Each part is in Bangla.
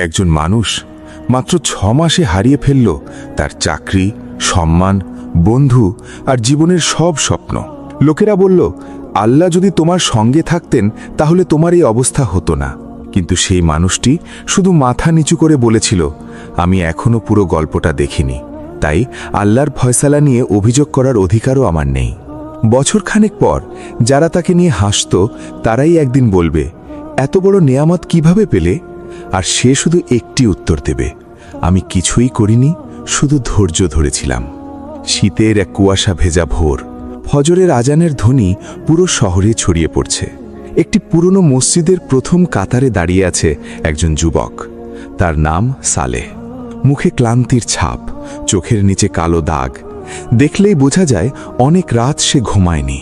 একজন মানুষ মাত্র 6 মাসে হারিয়ে ফেলল তার চাকরি, সম্মান, বন্ধু আর জীবনের সব স্বপ্ন। লোকেরা বলল, আল্লাহ যদি তোমার সঙ্গে থাকতেন তাহলে তোমার এই অবস্থা হতো না। কিন্তু সেই মানুষটি শুধু মাথা নিচু করে বলেছিল, আমি এখনো পুরো গল্পটা দেখিনি, তাই আল্লাহর ফয়সালা নিয়ে অভিযোগ করার অধিকারও আমার নেই। বছরখানেক পর যারা তাকে নিয়ে হাসত তারাই একদিন বলবে, এত বড় নেয়ামত কিভাবে পেলে? আর সে শুধু একটি উত্তর দেবে, আমি কিছুই করিনি, শুধু ধৈর্য ধরেছিলাম। শীতের এক কুয়াশা ভেজা ভোর, ফজরের আজানের ধ্বনি পুরো শহরে ছড়িয়ে পড়ছে। একটি পুরনো মসজিদের প্রথম কাতারে দাঁড়িয়ে আছে একজন যুবক। তার নাম সালেহ। মুখে ক্লান্তির ছাপ, চোখের নিচে কালো দাগ। দেখলেই বোঝা যায় অনেক রাত সে ঘুমায়নি।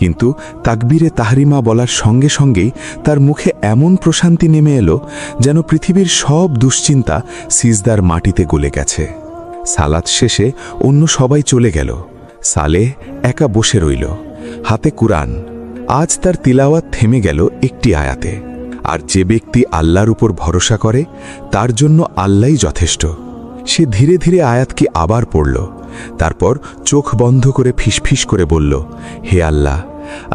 কিন্তু তাকবীরে তাহরিমা বলার সঙ্গে সঙ্গেই তার মুখে এমন প্রশান্তি নেমে এলো যেন পৃথিবীর সব দুশ্চিন্তা সিজদার মাটিতে গলে গেছে। সালাত শেষে অন্য সবাই চলে গেল, সালেহ একা বসে রইল, হাতে কুরআন। আজ তার তিলাওয়াত থেমে গেল একটি আয়াতে। আর যে ব্যক্তি আল্লাহর উপর ভরসা করে তার জন্য আল্লাহই যথেষ্ট। সে ধীরে ধীরে আয়াতকে আবার পড়ল, তারপর চোখ বন্ধ করে ফিসফিস করে বলল, হে আল্লাহ,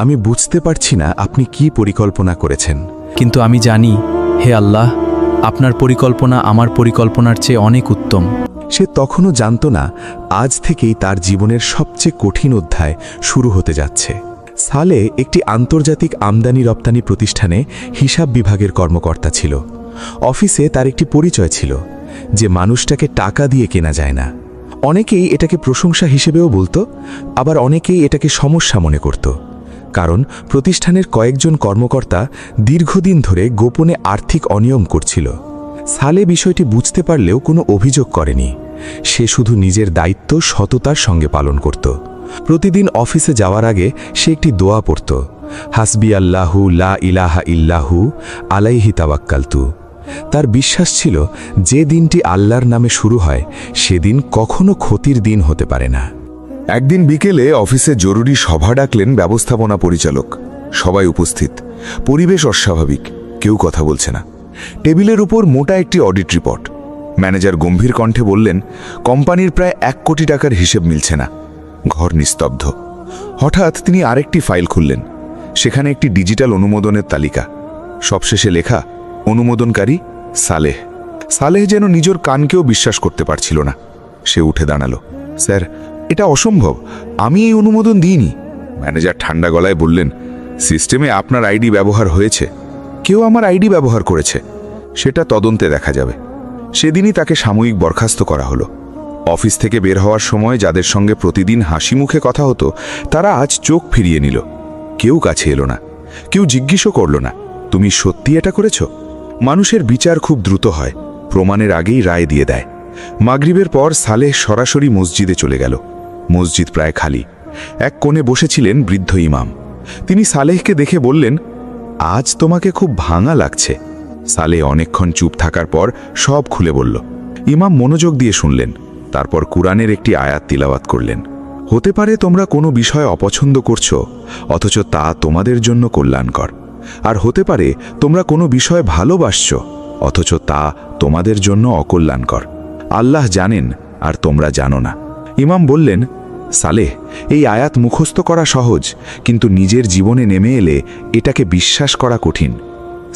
আমি বুঝতে পারছি না আপনি কি পরিকল্পনা করেছেন, কিন্তু আমি জানি, হে আল্লাহ, আপনার পরিকল্পনা আমার পরিকল্পনার চেয়ে অনেক উত্তম। সে তখনও জানত না আজ থেকেই তার জীবনের সবচেয়ে কঠিন অধ্যায় শুরু হতে যাচ্ছে। সালেহ একটি আন্তর্জাতিক আমদানি রপ্তানি প্রতিষ্ঠানে হিসাব বিভাগের কর্মকর্তা ছিল। অফিসে তার একটি পরিচয় ছিল, যে মানুষটাকে টাকা দিয়ে কেনা যায় না। অনেকেই এটাকে প্রশংসা হিসেবেও বলতো, আবার অনেকেই এটাকে সমস্যা মনে করত। কারণ প্রতিষ্ঠানের কয়েকজন কর্মকর্তা দীর্ঘদিন ধরে গোপনে আর্থিক অনিয়ম করছিল। সালেহ বিষয়টি বুঝতে পারলেও কোনো অভিযোগ করেনি। সে শুধু নিজের দায়িত্ব সততার সঙ্গে পালন করত। প্রতিদিন অফিসে যাওয়ার আগে সে একটি দোয়া পড়ত, হাসবি আল্লাহু লা ইলাহা ইল্লাহু আলাইহি তাওয়াক্কালতু। তার বিশ্বাস ছিল যে দিনটি আল্লাহর নামে শুরু হয় সেদিন কখনো ক্ষতির দিন হতে পারে না। একদিন বিকেলে অফিসে জরুরি সভা ডাকলেন ব্যবস্থাপনা পরিচালক। সবাই উপস্থিত। পরিবেশ অস্বাভাবিক, কেউ কথা বলছে না। টেবিলের উপর মোটা একটি অডিট রিপোর্ট। ম্যানেজার গম্ভীর কণ্ঠে বললেন, কোম্পানির প্রায় 1 কোটি টাকার হিসেব মিলছে না। ঘর নিস্তব্ধ। হঠাৎ তিনি আরেকটি ফাইল খুললেন। সেখানে একটি ডিজিটাল অনুমোদনের তালিকা। সবশেষে লেখা, অনুমোদনকারী সালেহ। সালেহ যেন নিজের কানকেও বিশ্বাস করতে পারছিল না। সে উঠে দাঁড়ালো। স্যার, এটা অসম্ভব, আমি এই অনুমোদন দিইনি। ম্যানেজার ঠান্ডা গলায় বললেন, সিস্টেমে আপনার আইডি ব্যবহার হয়েছে, কেউ আমার আইডি ব্যবহার করেছে, সেটা তদন্তে দেখা যাবে। সেদিনই তাকে সাময়িক বরখাস্ত করা হলো। অফিস থেকে বের হওয়ার সময় যাদের সঙ্গে প্রতিদিন হাসি মুখে কথা হতো তারা আজ চোখ ফিরিয়ে নিল। কেউ কাছে এলো না, কেউ জিজ্ঞেসও করল না, তুমি সত্যি এটা করেছ? মানুষের বিচার খুব দ্রুত হয়, প্রমাণের আগেই রায় দিয়ে দেয়। মাগরিবের পর সালেহ সরাসরি মসজিদে চলে গেল। মসজিদ প্রায় খালি। এক কোণে বসেছিলেন বৃদ্ধ ইমাম। তিনি সালেহকে দেখে বললেন, আজ তোমাকে খুব ভাঙা লাগছে। সালেহ অনেকক্ষণ চুপ থাকার পর সব খুলে বলল। ইমাম মনোযোগ দিয়ে শুনলেন, তারপর কুরআনের একটি আয়াত তিলাওয়াত করলেন। হতে পারে তোমরা কোনো বিষয় অপছন্দ করছো, অথচ তা তোমাদের জন্য কল্যাণকর। আর হতে পারে তোমরা কোনো বিষয় ভালোবাসছো, অথচ তা তোমাদের জন্য অকল্যাণকর। আল্লাহ জানেন আর তোমরা জানো না। ইমাম বললেন, সালেহ, এই আয়াত মুখস্থ করা সহজ, কিন্তু নিজের জীবনে নেমে এলে এটাকে বিশ্বাস করা কঠিন।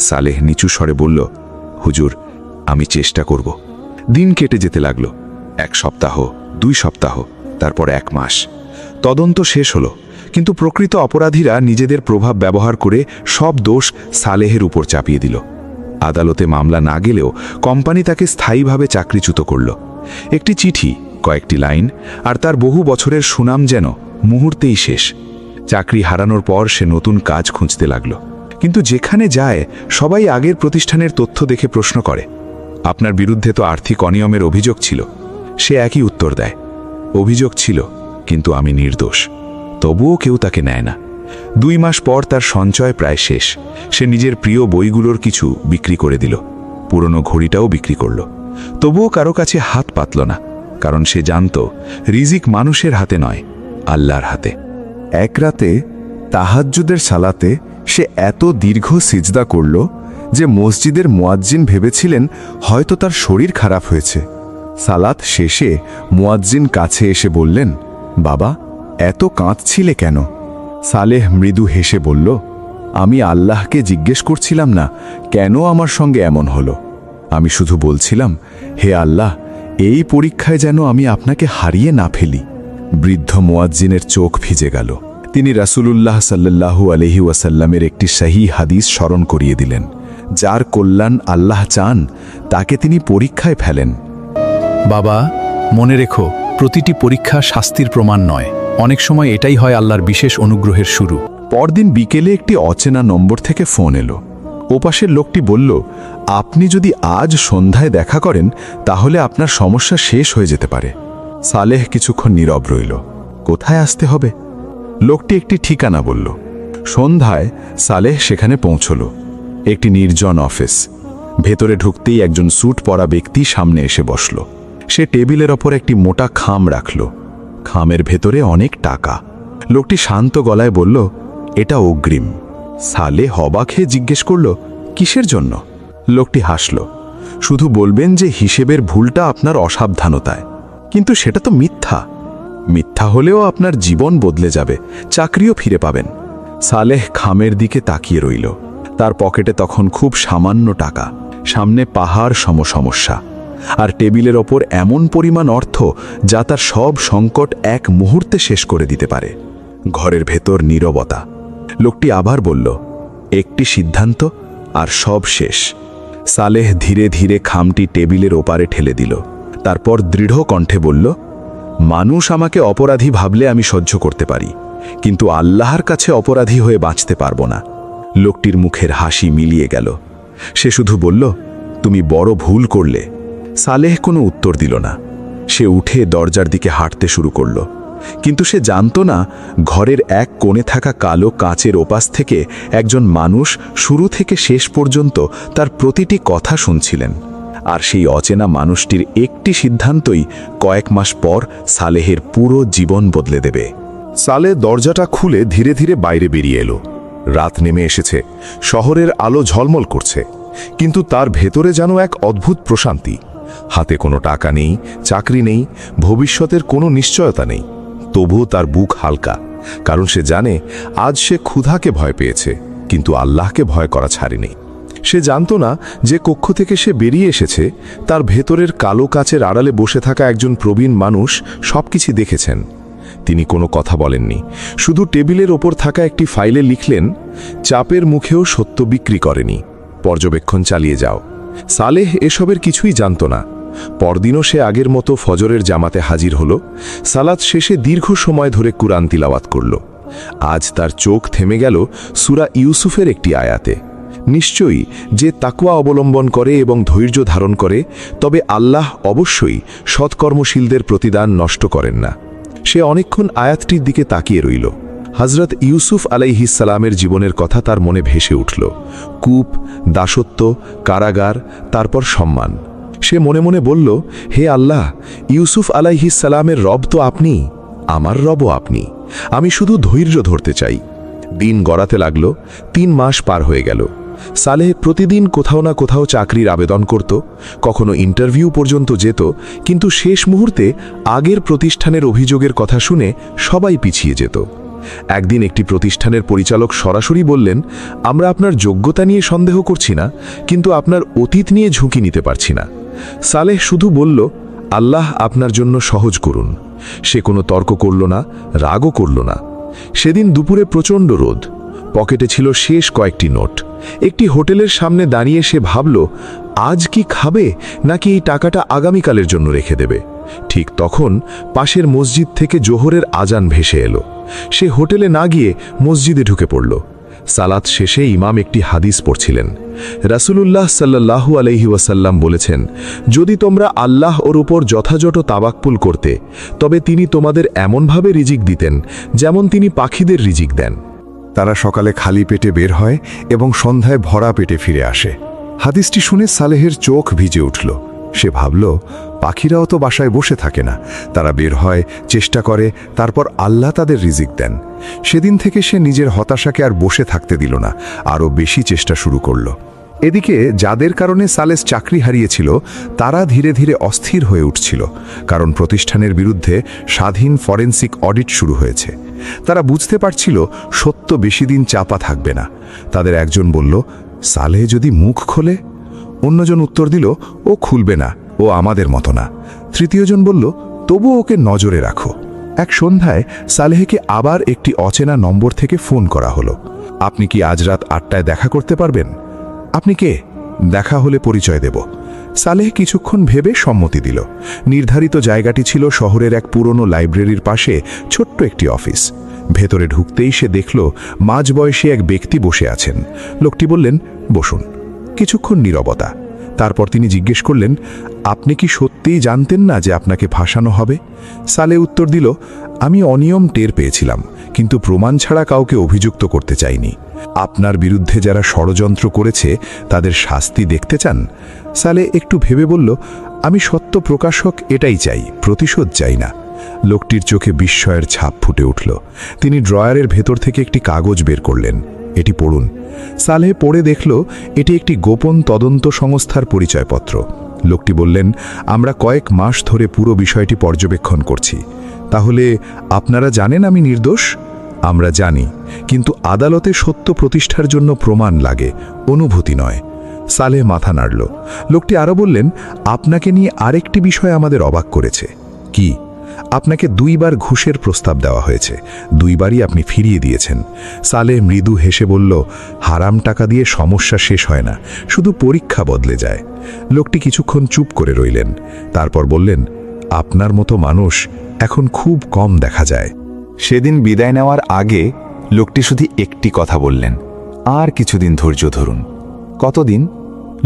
সালেহ নিচু স্বরে বলল, হুজুর, আমি চেষ্টা করব। দিন কেটে যেতে লাগলো। 1 সপ্তাহ, 2 সপ্তাহ, তারপর 1 মাস। তদন্ত শেষ হলো, কিন্তু প্রকৃত অপরাধীরা নিজেদের প্রভাব ব্যবহার করে সব দোষ সালেহের উপর চাপিয়ে দিল। আদালতে মামলা না গেলেও কোম্পানি তাকে স্থায়ীভাবে চাকরিচ্যুত করল। একটি চিঠি, কয়েকটি লাইন, আর তার বহু বছরের সুনাম যেন মুহূর্তেই শেষ। চাকরি হারানোর পর সে নতুন কাজ খুঁজতে লাগল। কিন্তু যেখানে যায় সবাই আগের প্রতিষ্ঠানের তথ্য দেখে প্রশ্ন করে, আপনার বিরুদ্ধে তো আর্থিক অনিয়মের অভিযোগ ছিল। সে একই উত্তর দেয়, অভিযোগ ছিল, কিন্তু আমি নির্দোষ। তবুও কেউ তাকে নেয় না। 2 মাস পর তার সঞ্চয় প্রায় শেষ। সে নিজের প্রিয় বইগুলোর কিছু বিক্রি করে দিল, পুরনো ঘড়িটাও বিক্রি করল। তবুও কারো কাছে হাত পাতল না, কারণ সে জানত রিজিক মানুষের হাতে নয়, আল্লাহর হাতে। এক রাতে তাহাজ্জুদের সালাতে সে এত দীর্ঘ সিজদা করল যে মসজিদের মুয়াজ্জিন ভেবেছিলেন হয়তো তার শরীর খারাপ হয়েছে। সালাত শেষে মুয়াজ্জিন কাছে এসে বললেন, বাবা, এত কাঁদছিলে কেন? সালেহ মৃদু হেসে বলল, আমি আল্লাহকে জিজ্ঞেস করছিলাম না কেন আমার সঙ্গে এমন হলো। আমি শুধু বলছিলাম, হে আল্লাহ, এই পরীক্ষায় যেন আমি আপনাকে হারিয়ে না ফেলি। বৃদ্ধ মুয়াজ্জিনের চোখ ভিজে গেল। তিনি রাসূলুল্লাহ সাল্লাল্লাহু আলাইহি ওয়াসাল্লামের একটি সহি হাদিস স্মরণ করিয়ে দিলেন, যার কল্যাণ আল্লাহ চান তাকে তিনি পরীক্ষায় ফেলেন। বাবা, মনে রেখো, প্রতিটি পরীক্ষা শাস্তির প্রমাণ নয়, অনেক সময় এটাই হয় আল্লাহর বিশেষ অনুগ্রহের শুরু। পরদিন বিকেলে একটি অচেনা নম্বর থেকে ফোন এলো। ওপাশের লোকটি বলল, আপনি যদি আজ সন্ধ্যায় দেখা করেন তাহলে আপনার সমস্যা শেষ হয়ে যেতে পারে। সালেহ কিছুক্ষণ নীরব রইল। কোথায় আসতে হবে? লোকটি একটি ঠিকানা বলল। সন্ধ্যায় সালেহ সেখানে পৌঁছল। একটি নির্জন অফিস। ভেতরে ঢুকতেই একজন স্যুট পরা ব্যক্তি সামনে এসে বসল। সে টেবিলের ওপর একটি মোটা খাম রাখল। খামের ভেতরে অনেক টাকা। লোকটি শান্ত গলায় বলল, এটা অগ্রিম। সালেহ অবাক হয়ে জিজ্ঞেস করল, কিসের জন্য? লোকটি হাসল। শুধু বলবেন যে হিসেবের ভুলটা আপনার অসাবধানতায়। কিন্তু সেটা তো মিথ্যা। মিথ্যা হলেও আপনার জীবন বদলে যাবে, চাকরিও ফিরে পাবেন। সালেহ খামের দিকে তাকিয়ে রইল। তার পকেটে তখন খুব সামান্য টাকা, সামনে পাহাড় সম সমস্যা, আর টেবিলের ওপর এমন পরিমাণ অর্থ যা তার সব সংকট এক মুহূর্তে শেষ করে দিতে পারে। ঘরের ভেতর নীরবতা। লোকটি আবার বলল, একটি সিদ্ধান্ত আর সব শেষ। সালেহ ধীরে ধীরে খামটি টেবিলের ওপারে ঠেলে দিল। তারপর দৃঢ় কণ্ঠে বলল, মানুষ আমাকে অপরাধী ভাবলে আমি সহ্য করতে পারি, কিন্তু আল্লাহর কাছে অপরাধী হয়ে বাঁচতে পারব না। লোকটির মুখের হাসি মিলিয়ে গেল। সে শুধু বলল, তুমি বড় ভুল করলে। সালেহ কোনো উত্তর দিল না। সে উঠে দরজার দিকে হাঁটতে শুরু করল। কিন্তু সে জানত না, ঘরের এক কোণে থাকা কালো কাঁচের ওপাশ থেকে একজন মানুষ শুরু থেকে শেষ পর্যন্ত তার প্রতিটি কথা শুনছিলেন। আর সেই অচেনা মানুষটির একটি সিদ্ধান্তই কয়েক মাস পর সালেহের পুরো জীবন বদলে দেবে। সালেহ দরজাটা খুলে ধীরে ধীরে বাইরে বেরিয়ে এলো। রাত নেমে এসেছে, শহরের আলো ঝলমল করছে, কিন্তু তার ভেতরে যেন এক অদ্ভুত প্রশান্তি। হাতে কোনো টাকা নেই, চাকরি নেই, ভবিষ্যতের কোনো নিশ্চয়তা নেই। তবুও তার বুক হালকা, কারণ সে জানে আজ সে ক্ষুধাকে ভয় পেয়েছে, কিন্তু আল্লাহকে ভয় করা ছাড়েনি। সে জানত না যে কক্ষ থেকে সে বেরিয়ে এসেছে তার ভেতরের কালো কাচের আড়ালে বসে থাকা একজন প্রবীণ মানুষ সবকিছু দেখেছেন। তিনি কোনো কথা বলেননি, শুধু টেবিলের ওপর থাকা একটি ফাইলে লিখলেন, চাপের মুখেও সত্য বিক্রি করেনি, পর্যবেক্ষণ চালিয়ে যাও। সালেহ এসবের কিছুই জানত না। পরদিনও সে আগের মতো ফজরের জামাতে হাজির হল। সালাত শেষে দীর্ঘ সময় ধরে কুরআন তিলাওয়াত করল। আজ তার চোখ থেমে গেল সূরা ইউসুফের একটি আয়াতে। নিশ্চয়ই যে তাকওয়া অবলম্বন করে এবং ধৈর্য ধারণ করে, তবে আল্লাহ অবশ্যই সৎকর্মশীলদের প্রতিদান নষ্ট করেন না। সে অনেকক্ষণ আয়াতটির দিকে তাকিয়ে রইল। হযরত ইউসুফ আলাইহিস সালামের জীবনের কথা তার মনে ভেসে উঠল। কূপ, দাসত্ব, কারাগার, তারপর সম্মান। সে মনে মনে বলল, হে আল্লাহ, ইউসুফ আলাইহিস সালামের রব তো আপনি, আমার রবও আপনি। আমি শুধু ধৈর্য ধরতে চাই। দিন গড়াতে লাগল। 3 মাস পার হয়ে গেল। সালেহ প্রতিদিন কোথাও না কোথাও চাকরির আবেদন করত, কখনো ইন্টারভিউ পর্যন্ত যেত, কিন্তু শেষ মুহূর্তে আগের প্রতিষ্ঠানের অভিযোগের কথা শুনে সবাই পিছিয়ে যেত। একদিন একটি প্রতিষ্ঠানের পরিচালক সরাসরি বললেন, আমরা আপনার যোগ্যতা নিয়ে সন্দেহ করছি না, কিন্তু আপনার অতীত নিয়ে ঝুঁকি নিতে পারছি না। সালেহ শুধু বলল, আল্লাহ আপনার জন্য সহজ করুন। সে কোনো তর্ক করল না, রাগও করল না। সেদিন দুপুরে প্রচণ্ড রোদ। পকেটে ছিল শেষ কয়েকটি নোট। একটি হোটেলের সামনে দাঁড়িয়ে সে ভাবল, আজ কি খাবে নাকি এই টাকাটা আগামীকালের জন্য রেখে দেবে। ঠিক তখন পাশের মসজিদ থেকে জোহরের আজান ভেসে এলো। সে হোটেলে না গিয়ে মসজিদে ঢুকে পড়ল। সালাত শেষে ইমাম একটি হাদিস পড়ছিলেন। রাসূলুল্লাহ সাল্লাল্লাহু আলাইহি ওয়াসাল্লাম বলেছেন, যদি তোমরা আল্লাহ ওর উপর যথাযথ তাওয়াক্কুল করতে, তবে তিনি তোমাদের এমনভাবে রিজিক দিতেন যেমন তিনি পাখিদের রিজিক দেন। তারা সকালে খালি পেটে বের হয় এবং সন্ধ্যায় ভরা পেটে ফিরে আসে। হাদিসটি শুনে সালেহের চোখ ভিজে উঠল। সে ভাবল, পাখিরাও তো বাসায় বসে থাকে না, তারা বের হয়, চেষ্টা করে, তারপর আল্লাহ তাদের রিজিক দেন। সেদিন থেকে সে নিজের হতাশাকে আর বসে থাকতে দিল না, আরও বেশি চেষ্টা শুরু করল। এদিকে যাদের কারণে সালেস চাকরি হারিয়েছিল তারা ধীরে ধীরে অস্থির হয়ে উঠছিল, কারণ প্রতিষ্ঠানের বিরুদ্ধে স্বাধীন ফরেনসিক অডিট শুরু হয়েছে। তারা বুঝতে পারছিল সত্য বেশি দিন চাপা থাকবে না। তাদের একজন বলল, সালেহ যদি মুখ খোলে? অন্যজন উত্তর দিল, ও খুলবে না, ও আমাদের মতো না। তৃতীয়জন বলল, তবু ওকে নজরে রাখো। এক সন্ধ্যায় সালেহকে আবার একটি অচেনা নম্বর থেকে ফোন করা হলো। আপনি কি আজ রাত 8টায় দেখা করতে পারবেন? আপনি কে? দেখা হলে পরিচয় দেব। সালেহ কিছুক্ষণ ভেবে সম্মতি দিল। নির্ধারিত জায়গাটি ছিল শহরের এক পুরনো লাইব্রেরির পাশে ছোট্ট একটি অফিস। ভেতরে ঢুকতেই সে দেখল মাঝবয়সী এক ব্যক্তি বসে আছেন। লোকটি বললেন, বসুন। কিছুক্ষণ নীরবতা। তারপর তিনি জিজ্ঞেস করলেন, আপনি কি সত্যিই জানতেন না যে আপনাকে ফাঁসানো হবে? সালেহ উত্তর দিল, আমি অনিয়ম টের পেয়েছিলাম, কিন্তু প্রমাণ ছাড়া কাউকে অভিযুক্ত করতে চাইনি। আপনার বিরুদ্ধে যারা ষড়যন্ত্র করেছে তাদের শাস্তি দেখতে চান? সালেহ একটু ভেবে বলল, আমি সত্য প্রকাশক এটাই চাই, প্রতিশোধ চাই না। লোকটির চোখে বিস্ময়ের ছাপ ফুটে উঠল। তিনি ড্রয়ারের ভেতর থেকে একটি কাগজ বের করলেন। এটি পড়ুন। সালেহ পড়ে দেখল এটি একটি গোপন তদন্ত সংস্থার পরিচয়পত্র। লোকটি বললেন, আমরা কয়েক মাস ধরে পুরো বিষয়টি পর্যবেক্ষণ করছি। তাহলে আপনারা জানেন আমি নির্দোষ? আমরা জানি, কিন্তু আদালতে সত্য প্রতিষ্ঠার জন্য প্রমাণ লাগে, অনুভূতি নয়। সালেহ মাথা নাড়ল। লোকটি আরও বললেন, আপনাকে নিয়ে আরেকটি বিষয় আমাদের অবাক করেছে। কি? আপনাকে 2 বার ঘুষের প্রস্তাব দেওয়া হয়েছে, 2 বারই আপনি ফিরিয়ে দিয়েছেন। সালেহ মৃদু হেসে বলল, হারাম টাকা দিয়ে সমস্যা শেষ হয় না, শুধু পরীক্ষা বদলে যায়। লোকটি কিছুক্ষণ চুপ করে রইলেন। তারপর বললেন, আপনার মতো মানুষ এখন খুব কম দেখা যায়। সেদিন বিদায় নেওয়ার আগে লোকটি শুধু একটি কথা বললেন, আর কিছুদিন ধৈর্য ধরুন। কতদিন?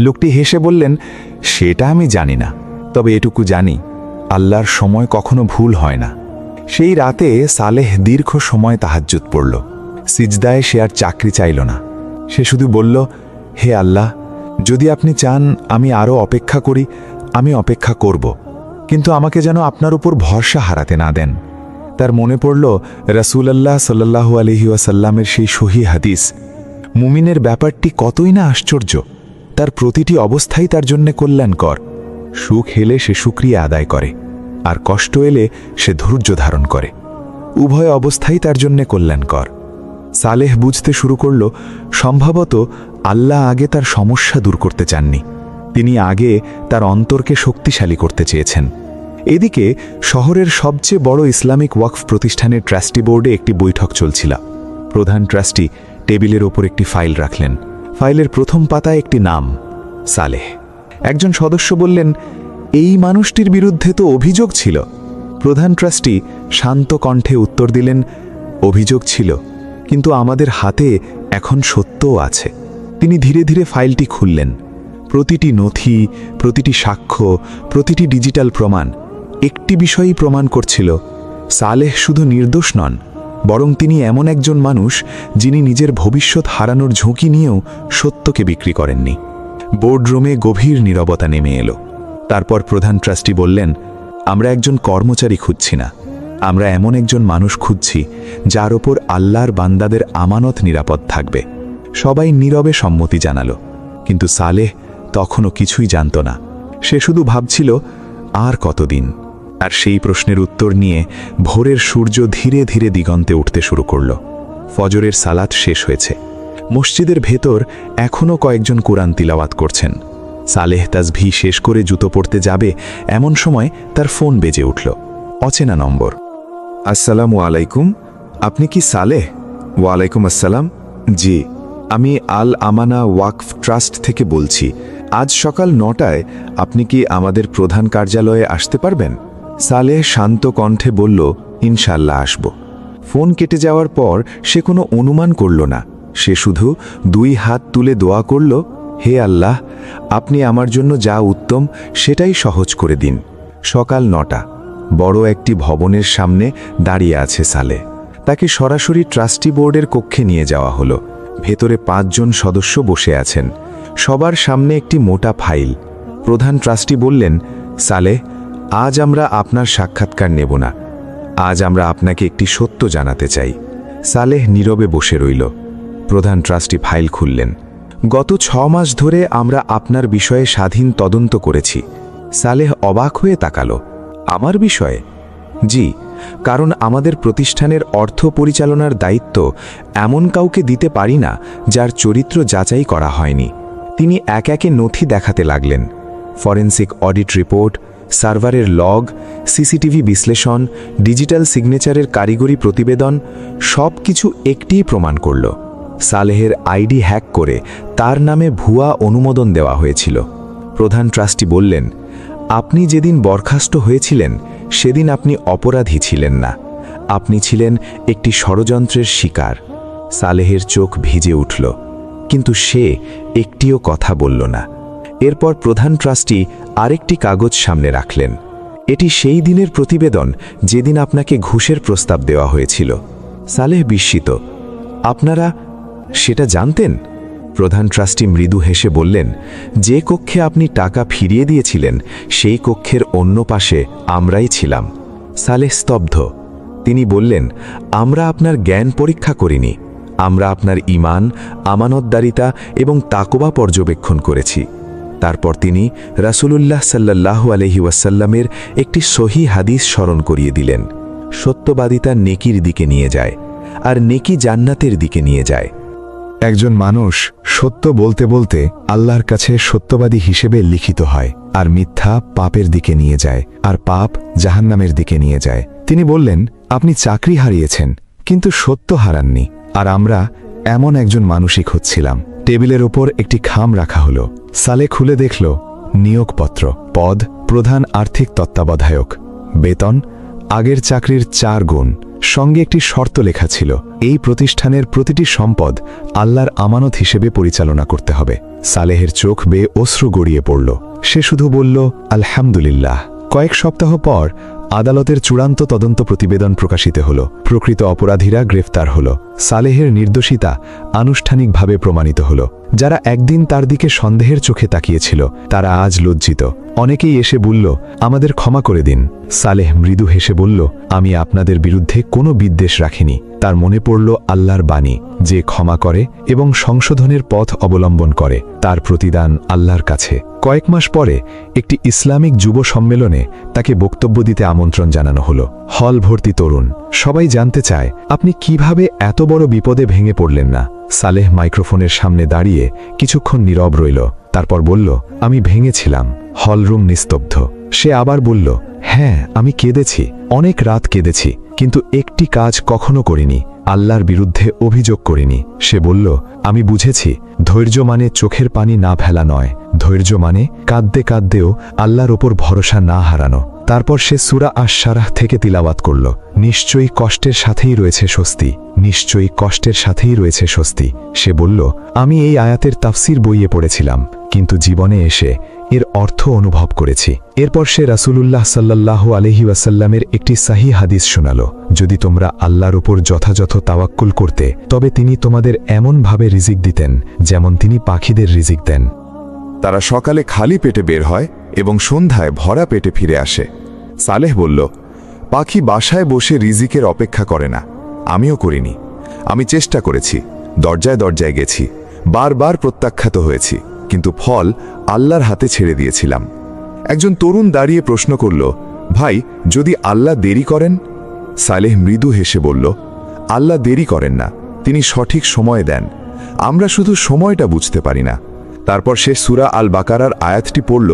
লোকটি হেসে বললেন, সেটা আমি জানি না, তবে এটুকু জানি, আল্লাহর সময় কখনো ভুল হয় না। সেই রাতে সালেহ দীর্ঘ সময় তাহাজ্জুদ পড়ল। সিজদায় সে আর চাকরি চাইল না। সে শুধু বলল, হে আল্লাহ, যদি আপনি চান আমি আরও অপেক্ষা করি, আমি অপেক্ষা করব, কিন্তু আমাকে যেন আপনার উপর ভরসা হারাতে না দেন। তার মনে পড়ল রাসূলুল্লাহ সাল্লাল্লাহু আলাইহি ওয়াসাল্লামের সেই সহিহ হাদিস, মুমিনের ব্যাপারটি কতই না আশ্চর্য, তার প্রতিটি অবস্থাই তার জন্য কল্যাণকর। সুখ এলে সে শুকরিয়া আদায় করে, আর কষ্ট এলে সে ধৈর্য ধারণ করে। উভয় অবস্থাই তার জন্য কল্যাণকর। সালেহ বুঝতে শুরু করল, সম্ভবত আল্লাহ আগে তার সমস্যা দূর করতে চাননি, তিনি আগে তার অন্তরকে শক্তিশালী করতে চেয়েছেন। এদিকে শহরের সবচেয়ে বড় ইসলামিক ওয়াকফ প্রতিষ্ঠানের ট্রাস্টি বোর্ডে একটি বৈঠক চলছিল। প্রধান ট্রাস্টি টেবিলের ওপর একটি ফাইল রাখলেন। ফাইলের প্রথম পাতায় একটি নাম, সালেহ। একজন সদস্য বললেন, এই মানুষটির বিরুদ্ধে তো অভিযোগ ছিল। প্রধান ট্রাস্টি শান্ত কণ্ঠে উত্তর দিলেন, অভিযোগ ছিল, কিন্তু আমাদের হাতে এখন সত্যও আছে। তিনি ধীরে ধীরে ফাইলটি খুললেন। প্রতিটি নথি, প্রতিটি সাক্ষ্য, প্রতিটি ডিজিটাল প্রমাণ একটি বিষয়ই প্রমাণ করছিল, সালেহ শুধু নির্দোষ নন, বরং তিনি এমন একজন মানুষ যিনি নিজের ভবিষ্যৎ হারানোর ঝুঁকি নিয়েও সত্যকে বিক্রি করেননি। বোর্ডরুমে গভীর নীরবতা নেমে এলো। তারপর প্রধান ট্রাস্টি বললেন, আমরা একজন কর্মচারী খুঁজছি না, আমরা এমন একজন মানুষ খুঁজছি যার ওপর আল্লাহর বান্দাদের আমানত নিরাপদ থাকবে। সবাই নীরবে সম্মতি জানালো, কিন্তু সালেহ তখনও কিছুই জানত না। সে শুধু ভাবছিল, আর কতদিন? আর সেই প্রশ্নের উত্তর নিয়ে ভোরের সূর্য ধীরে ধীরে দিগন্তে উঠতে শুরু করল। ফজরের সালাত শেষ হয়েছে। মসজিদের ভেতর এখনও কয়েকজন কুরআন তিলাওয়াত করছেন। সালেহ তাসবিহ শেষ করে জুতো পরতে যাবে এমন সময় তার ফোন বেজে উঠল। অচেনা নম্বর। আসসালামু আলাইকুম, আপনি কি সালেহ? ওয়ালাইকুম আসসালাম। জি, আমি আল আমানা ওয়াকফ ট্রাস্ট থেকে বলছি। আজ সকাল 9টায় আপনি কি আমাদের প্রধান কার্যালয়ে আসতে পারবেন? সালেহ শান্ত কণ্ঠে বলল, ইনশাল্লাহ আসব। ফোন কেটে যাওয়ার পর সে কোনো অনুমান করল না। সে শুধু 2 হাত তুলে দোয়া করল, হে আল্লাহ, আপনি আমার জন্য যা উত্তম সেটাই সহজ করে দিন। সকাল 9টা। বড় একটি ভবনের সামনে দাঁড়িয়ে আছে সালেহ। তাকে সরাসরি ট্রাস্টি বোর্ডের কক্ষে নিয়ে যাওয়া হলো। ভেতরে 5 জন সদস্য বসে আছেন। সবার সামনে একটি মোটা ফাইল। প্রধান ট্রাস্টি বললেন, সালেহ, আজ আমরা আপনার সাক্ষাৎকার নেব না। আজ আমরা আপনাকে একটি সত্য জানাতে চাই। সালেহ নীরবে বসে রইল। প্রধান ট্রাস্টি ফাইল খুললেন। গত 6 মাস ধরে আমরা আপনার বিষয়ে স্বাধীন তদন্ত করেছি। সালেহ অবাক হয়ে তাকালো। আমার বিষয়ে? জি, কারণ আমাদের প্রতিষ্ঠানের অর্থ পরিচালনার দায়িত্ব এমন কাউকে দিতে পারি না যার চরিত্র যাচাই করা হয়নি। তিনি এক একে নথি দেখাতে লাগলেন। ফরেনসিক অডিট রিপোর্ট, সার্ভারের লগ, সিসিটিভি বিশ্লেষণ, ডিজিটাল সিগনেচারের কারিগরি প্রতিবেদন, সব কিছু একটিই প্রমাণ করল সালেহের আইডি হ্যাক করে তার নামে ভুয়া অনুমোদন দেওয়া হয়েছিল। প্রধান ট্রাস্টি বললেন, আপনি যেদিন বরখাস্ত হয়েছিলেন সেদিন আপনি অপরাধী ছিলেন না, আপনি ছিলেন একটি ষড়যন্ত্রের শিকার। সালেহের চোখ ভিজে উঠল, কিন্তু সে একটিও কথা বলল না। এরপর প্রধান ট্রাস্টি আরেকটি কাগজ সামনে রাখলেন। এটি সেই দিনের প্রতিবেদন যেদিন আপনাকে ঘুষের প্রস্তাব দেওয়া হয়েছিল। সালেহ বিস্মিত, আপনারা সেটা জানতেন? প্রধান ট্রাস্টি মৃদু হেসে বললেন, যে কক্ষে আপনি টাকা ফিরিয়ে দিয়েছিলেন সেই কক্ষের অন্য পাশে আমরাই ছিলাম। সালেহ স্তব্ধ। তিনি বললেন, আমরা আপনার জ্ঞান পরীক্ষা করিনি, আমরা আপনার ঈমান, আমানতদারিতা এবং তাকওয়া পর্যবেক্ষণ করেছি। তারপর তিনি রাসূলুল্লাহ সাল্লাল্লাহু আলাইহি ওয়াসাল্লামের একটি সহিহ হাদিস স্মরণ করিয়ে দিলেন, সত্যবাদিতা নেকির দিকে নিয়ে যায়, আর নেকি জান্নাতের দিকে নিয়ে যায়। একজন মানুষ সত্য বলতে বলতে আল্লাহর কাছে সত্যবাদী হিসেবে লিখিত হয়, আর মিথ্যা পাপের দিকে নিয়ে যায়, আর পাপ জাহান্নামের দিকে নিয়ে যায়। তিনি বললেন, আপনি চাকরি হারিয়েছেন কিন্তু সত্য হারাননি। আর আমরা এমন একজন মানুষই খুঁজছিলাম। টেবিলের ওপর একটি খাম রাখা হলো। সালে খুলে দেখল, নিয়োগপত্র, পদ প্রধান আর্থিক তত্ত্বাবধায়ক, বেতন আগের চাকরির 4 গুণ, সঙ্গে একটি শর্ত লেখা ছিল, এই প্রতিষ্ঠানের প্রতিটি সম্পদ আল্লাহর আমানত হিসেবে পরিচালনা করতে হবে। সালেহের চোখ বেয়ে অশ্রু গড়িয়ে পড়ল। সে শুধু বলল, আলহামদুলিল্লাহ। কয়েক সপ্তাহ পর আদালতের চূড়ান্ত তদন্ত প্রতিবেদন প্রকাশিত হল। প্রকৃত অপরাধীরা গ্রেফতার হল। সালেহের নির্দোষিতা আনুষ্ঠানিকভাবে প্রমাণিত হল। যারা একদিন তার দিকে সন্দেহের চোখে তাকিয়েছিল তারা আজ লজ্জিত। অনেকেই এসে বলল, আমাদের ক্ষমা করে দিন। সালেহ মৃদু হেসে বলল, আমি আপনাদের বিরুদ্ধে কোনো বিদ্বেষ রাখিনি। তার মনে পড়ল আল্লাহর বাণী, যে ক্ষমা করে এবং সংশোধনের পথ অবলম্বন করে তার প্রতিদান আল্লাহর কাছে। কয়েক মাস পরে একটি ইসলামিক যুব সম্মেলনে তাকে বক্তব্য দিতে আমন্ত্রণ জানানো হলো। হল ভর্তি তরুণ, সবাই জানতে চায়, আপনি কিভাবে এত বড় বিপদে ভেঙে পড়লেন না? সালেহ মাইক্রোফোনের সামনে দাঁড়িয়ে কিছুক্ষণ নীরব রইল, তারপর বলল, আমি ভেঙেছিলাম। হলরুম নিস্তব্ধ। সে আবার বলল, হ্যাঁ, আমি কেঁদেছি, অনেক রাত কেঁদেছি, কিন্তু একটি কাজ কখনো করিনি, আল্লাহর বিরুদ্ধে অভিযোগ করিনি। সে বলল, আমি বুঝেছি, ধৈর্য মানে চোখের পানি না ফেলা নয়, ধৈর্য মানে কাঁদতে কাঁদতেও আল্লাহর ওপর ভরসা না হারানো। তারপর সে সূরা আশ-শারাহ থেকে তিলাওয়াত করল, নিশ্চয়ই কষ্টের সাথেই রয়েছে স্বস্তি, নিশ্চয়ই কষ্টের সাথেই রয়েছে স্বস্তি। সে বলল, আমি এই আয়াতের তাফসির বইয়ে পড়েছিলাম, কিন্তু জীবনে এসে এর অর্থ অনুভব করেছি। এরপর সে রাসূলুল্লাহ সাল্লাল্লাহু আলাইহি ওয়াসাল্লামের একটি সহিহ হাদিস শোনাল, যদি তোমরা আল্লাহর উপর যথাযথ তাওয়াক্কুল করতে তবে তিনি তোমাদের এমনভাবে রিজিক দিতেন যেমন তিনি পাখিদের রিজিক দেন। তারা সকালে খালি পেটে বের হয় এবং সন্ধ্যায় ভরা পেটে ফিরে আসে। সালেহ বলল, পাখি বাসায় বসে রিজিকের অপেক্ষা করে না, আমিও করিনি। আমি চেষ্টা করেছি, দরজায় দরজায় গেছি, বারবার প্রত্যাখ্যাত হয়েছি, কিন্তু ফল আল্লাহর হাতে ছেড়ে দিয়েছিলাম। একজন তরুণ দাঁড়িয়ে প্রশ্ন করল, ভাই, যদি আল্লাহ দেরি করেন? সালেহ মৃদু হেসে বলল, আল্লাহ দেরি করেন না, তিনি সঠিক সময় দেন, আমরা শুধু সময়টা বুঝতে পারি না। তারপর সে সূরা আল বাকারার আয়াতটি পড়ল,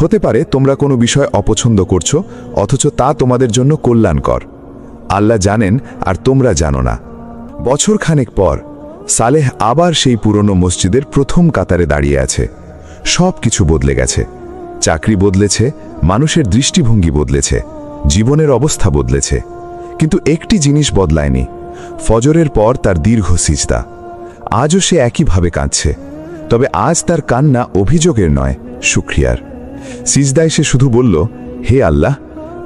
হতে পারে তোমরা কোনো বিষয় অপছন্দ করছো, অথচ তা তোমাদের জন্য কল্যাণকর। আল্লাহ জানেন আর তোমরা জানো না। বছরখানেক পর সালেহ আবার সেই পুরনো মসজিদের প্রথম কাতারে দাঁড়িয়ে আছে। সব কিছু বদলে গেছে। চাকরি বদলেছে, মানুষের দৃষ্টিভঙ্গি বদলেছে, জীবনের অবস্থা বদলেছে, কিন্তু একটি জিনিস বদলায়নি, ফজরের পর তার দীর্ঘ সিজদা। আজও সে একইভাবে কাঁদছে, তবে আজ তার কান্না অভিযোগের নয়, শুকরিয়ার। সিজদায় সে শুধু বলল, হে আল্লাহ,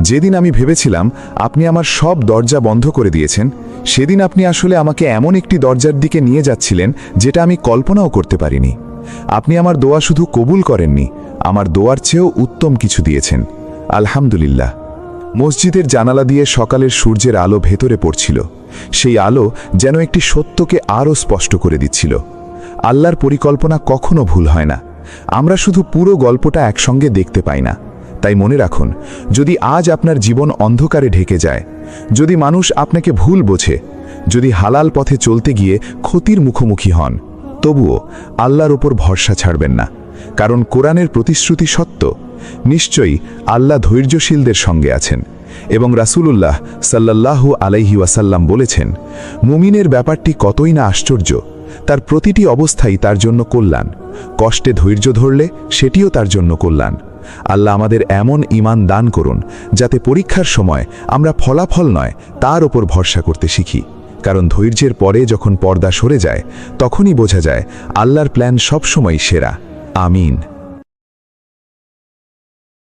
যেদিন আমি ভেবেছিলাম আপনি আমার সব দরজা বন্ধ করে দিয়েছেন, সেদিন আপনি আসলে আমাকে এমন একটি দরজার দিকে নিয়ে যাচ্ছিলেন যেটা আমি কল্পনাও করতে পারিনি। আপনি আমার দোয়া শুধু কবুল করেননি, আমার দোয়ার চেয়েও উত্তম কিছু দিয়েছেন। আলহামদুলিল্লাহ। মসজিদের জানালা দিয়ে সকালের সূর্যের আলো ভেতরে পড়ছিল। সেই আলো যেন একটি সত্যকে আরও স্পষ্ট করে দিচ্ছিল। আল্লাহর পরিকল্পনা কখনো ভুল হয় না। আমরা শুধু পুরো গল্পটা একসঙ্গে দেখতে পাই না। তাই মনে রাখুন, যদি আজ আপনার জীবন অন্ধকারে ঢেকে যায়, যদি মানুষ আপনাকে ভুল বোঝে, যদি হালাল পথে চলতে গিয়ে ক্ষতির মুখোমুখি হন, তবুও আল্লাহর ওপর ভরসা ছাড়বেন না। কারণ কোরআনের প্রতিশ্রুতি সত্য। নিশ্চয়ই আল্লাহ ধৈর্যশীলদের সঙ্গে আছেন। এবং রাসূলুল্লাহ সাল্লাল্লাহু আলাইহি ওয়াসাল্লাম বলেছেন, মুমিনের ব্যাপারটি কতই না আশ্চর্য, তার প্রতিটি অবস্থাই তার জন্য কল্যাণ। কষ্টে ধৈর্য ধরলে সেটিও তার জন্য কল্যাণ। আল্লাহ আমাদের এমন ঈমান দান করুন যাতে পরীক্ষার সময় আমরা ফলাফল নয় তার ওপর ভরসা করতে শিখি। কারণ ধৈর্যের পরে যখন পর্দা সরে যায়, তখনই বোঝা যায় আল্লাহর প্ল্যান সবসময় সেরা। আমিন।